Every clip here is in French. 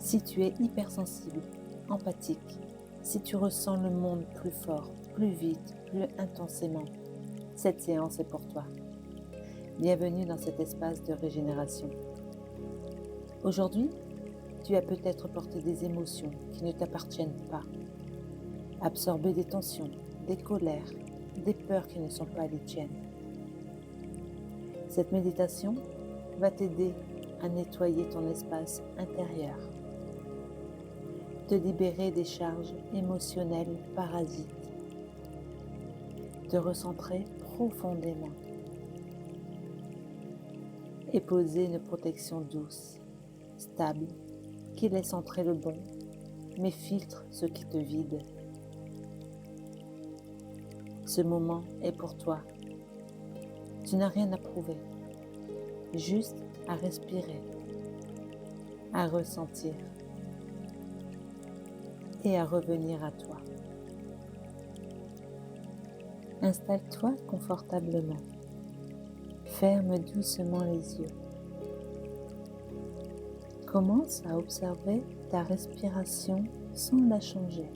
Si tu es hypersensible, empathique, si tu ressens le monde plus fort, plus vite, plus intensément, cette séance est pour toi. Bienvenue dans cet espace de régénération. Aujourd'hui, tu as peut-être porté des émotions qui ne t'appartiennent pas, absorbé des tensions, des colères, des peurs qui ne sont pas les tiennes. Cette méditation va t'aider à nettoyer ton espace intérieur, te libérer des charges émotionnelles parasites, te recentrer profondément et poser une protection douce, stable, qui laisse entrer le bon, mais filtre ce qui te vide. Ce moment est pour toi. Tu n'as rien à prouver, juste à respirer, à ressentir et à revenir à toi. Installe-toi confortablement. Ferme doucement les yeux. Commence à observer ta respiration sans la changer.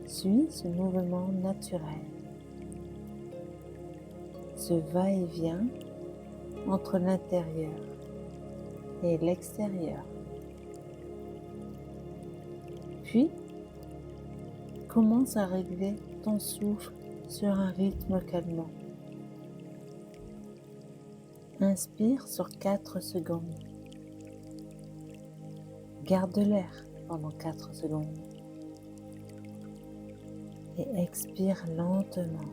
Suis ce mouvement naturel, ce va-et-vient entre l'intérieur et l'extérieur. Puis, commence à régler ton souffle sur un rythme calmant. Inspire sur 4 secondes. Garde l'air pendant 4 secondes. Et expire lentement.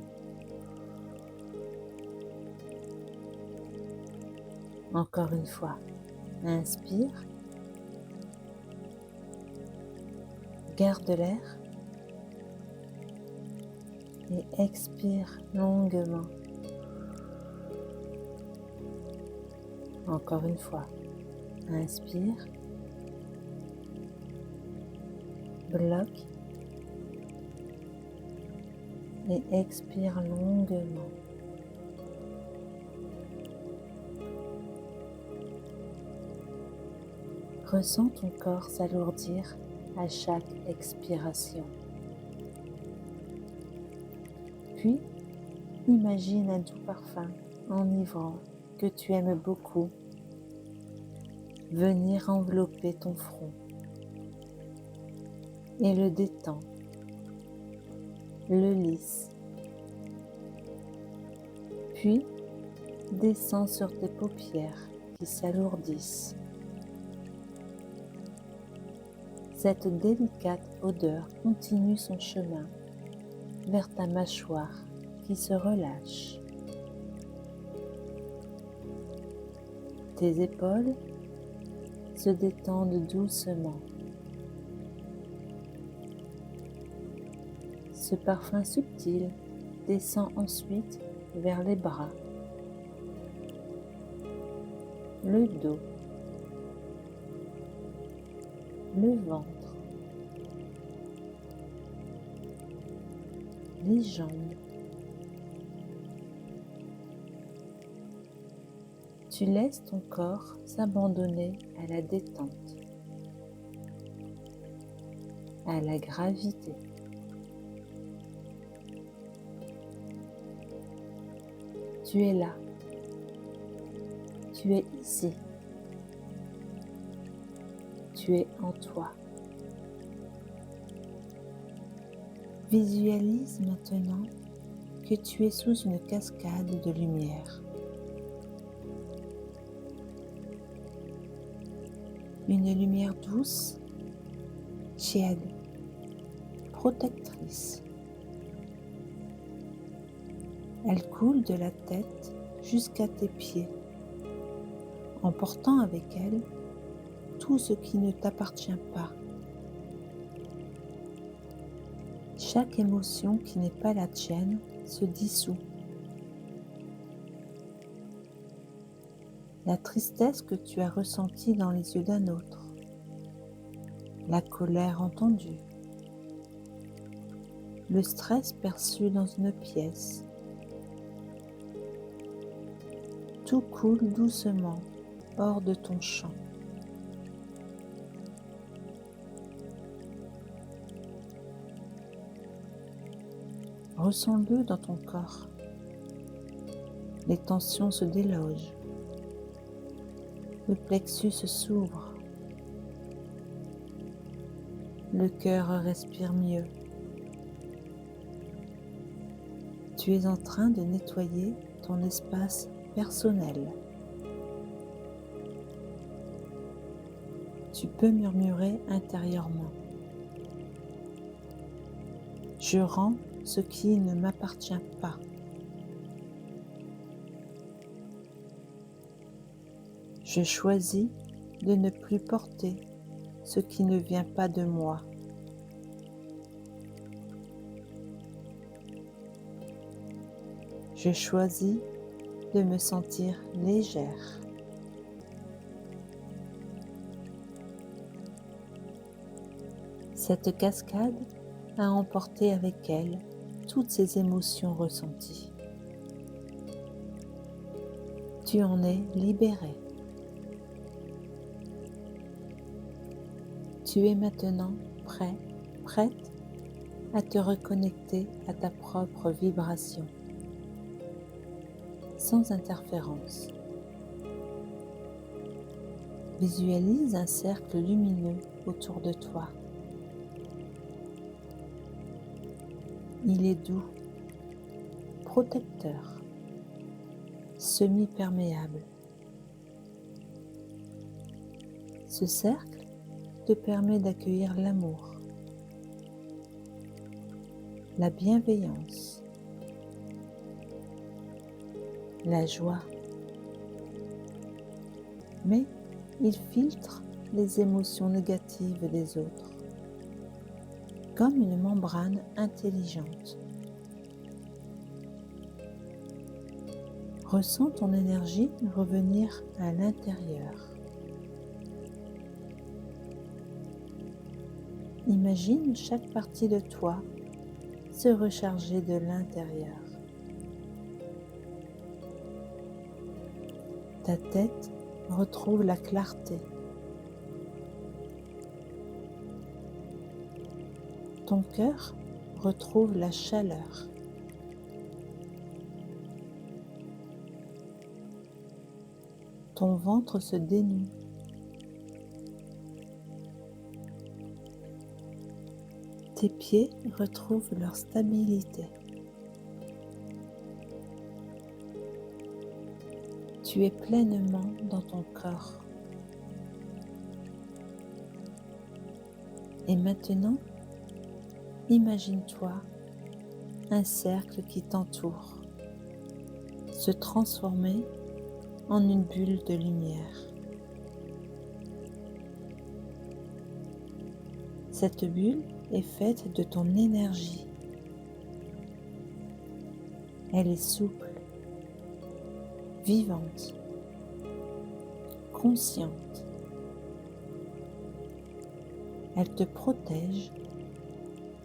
Encore une fois, inspire. Garde l'air. Et expire longuement. Encore une fois, inspire. Bloque. Et expire longuement. Ressens ton corps s'alourdir à chaque expiration. Puis, imagine un doux parfum enivrant que tu aimes beaucoup venir envelopper ton front et le détend, le lisse, puis descend sur tes paupières qui s'alourdissent. Cette délicate odeur continue son chemin vers ta mâchoire qui se relâche. Tes épaules se détendent doucement. Ce parfum subtil descend ensuite vers les bras, le dos, le ventre, les jambes. Tu laisses ton corps s'abandonner à la détente, à la gravité. Tu es là, tu es ici, tu es en toi. Visualise maintenant que tu es sous une cascade de lumière. Une lumière douce, tiède, protectrice. Elle coule de la tête jusqu'à tes pieds, emportant avec elle tout ce qui ne t'appartient pas. Chaque émotion qui n'est pas la tienne se dissout. La tristesse que tu as ressentie dans les yeux d'un autre, la colère entendue, le stress perçu dans une pièce, tout coule doucement hors de ton champ. Ressens-le dans ton corps. Les tensions se délogent. Le plexus s'ouvre. Le cœur respire mieux. Tu es en train de nettoyer ton espace personnel. Tu peux murmurer intérieurement. Je rends ce qui ne m'appartient pas. Je choisis de ne plus porter ce qui ne vient pas de moi. Je choisis de me sentir légère. Cette cascade a emporté avec elle toutes ces émotions ressenties. Tu en es libéré. Tu es maintenant prêt, prête à te reconnecter à ta propre vibration, sans interférence. Visualise un cercle lumineux autour de toi. Il est doux, protecteur, semi-perméable. Ce cercle te permet d'accueillir l'amour, la bienveillance, la joie. Mais il filtre les émotions négatives des autres, comme une membrane intelligente. Ressens ton énergie revenir à l'intérieur. Imagine chaque partie de toi se recharger de l'intérieur. Ta tête retrouve la clarté. Ton cœur retrouve la chaleur. Ton ventre se dénoue. Tes pieds retrouvent leur stabilité. Tu es pleinement dans ton corps. Et maintenant, imagine-toi un cercle qui t'entoure, se transformer en une bulle de lumière. Cette bulle est faite de ton énergie. Elle est souple, vivante, consciente. Elle te protège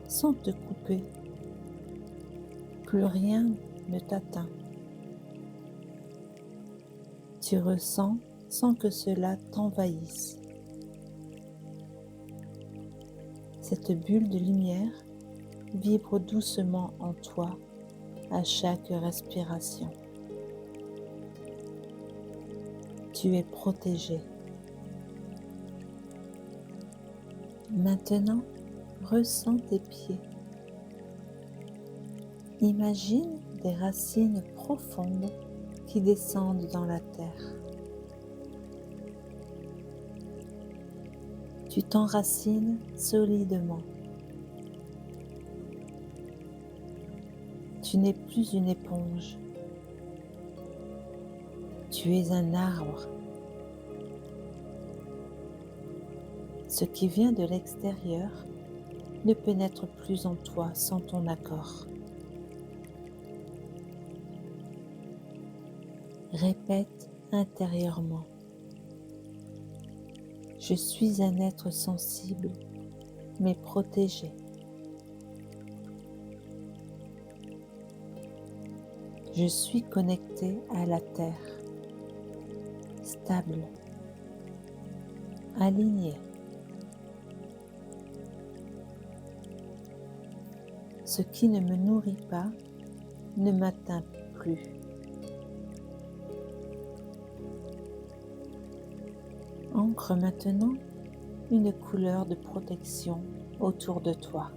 sans te couper. Plus rien ne t'atteint. Tu ressens sans que cela t'envahisse. Cette bulle de lumière vibre doucement en toi à chaque respiration. Tu es protégé. Maintenant, ressens tes pieds. Imagine des racines profondes qui descendent dans la terre. Tu t'enracines solidement. Tu n'es plus une éponge. Tu es un arbre. Ce qui vient de l'extérieur ne pénètre plus en toi sans ton accord. Répète intérieurement. Je suis un être sensible, mais protégé. Je suis connecté à la terre, stable, aligné. Ce qui ne me nourrit pas ne m'atteint plus. Ancre maintenant une couleur de protection autour de toi.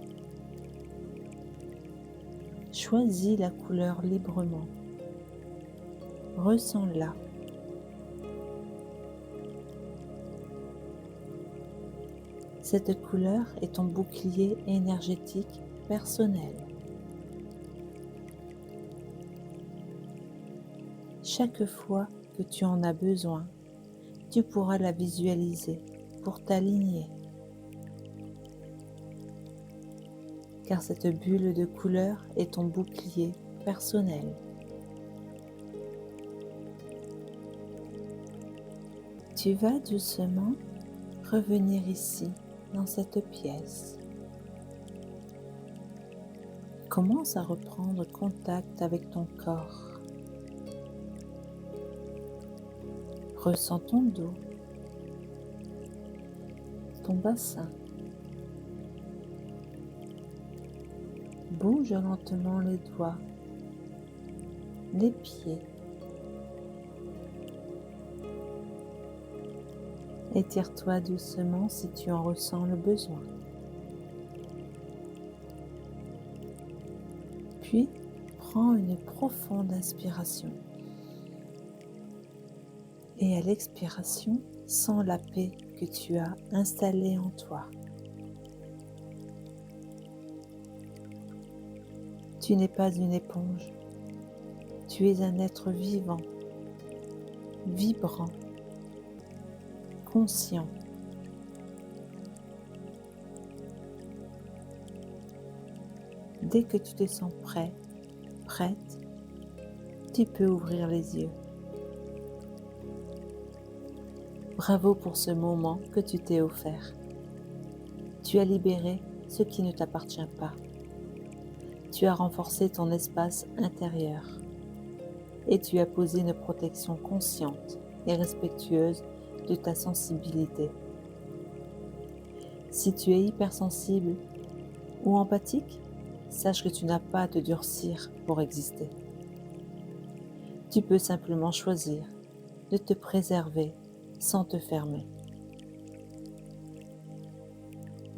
Choisis la couleur librement. Ressens-la. Cette couleur est ton bouclier énergétique personnel. Chaque fois que tu en as besoin, tu pourras la visualiser pour t'aligner. Car cette bulle de couleur est ton bouclier personnel. Tu vas doucement revenir ici, dans cette pièce. Commence à reprendre contact avec ton corps. Ressens ton dos, ton bassin. Bouge lentement les doigts, les pieds. Étire-toi doucement si tu en ressens le besoin. Puis, prends une profonde inspiration. Et à l'expiration, sens la paix que tu as installée en toi. Tu n'es pas une éponge. Tu es un être vivant, vibrant, conscient. Dès que tu te sens prêt, prête, tu peux ouvrir les yeux. Bravo pour ce moment que tu t'es offert. Tu as libéré ce qui ne t'appartient pas. Tu as renforcé ton espace intérieur et tu as posé une protection consciente et respectueuse de ta sensibilité. Si tu es hypersensible ou empathique, sache que tu n'as pas à te durcir pour exister. Tu peux simplement choisir de te préserver sans te fermer.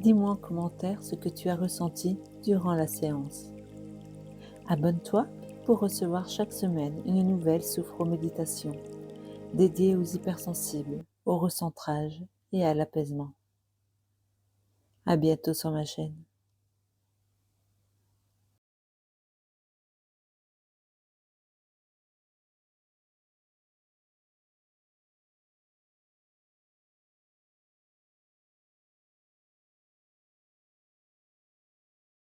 Dis-moi en commentaire ce que tu as ressenti durant la séance. Abonne-toi pour recevoir chaque semaine une nouvelle sophro-méditation dédiée aux hypersensibles, au recentrage et à l'apaisement. À bientôt sur ma chaîne.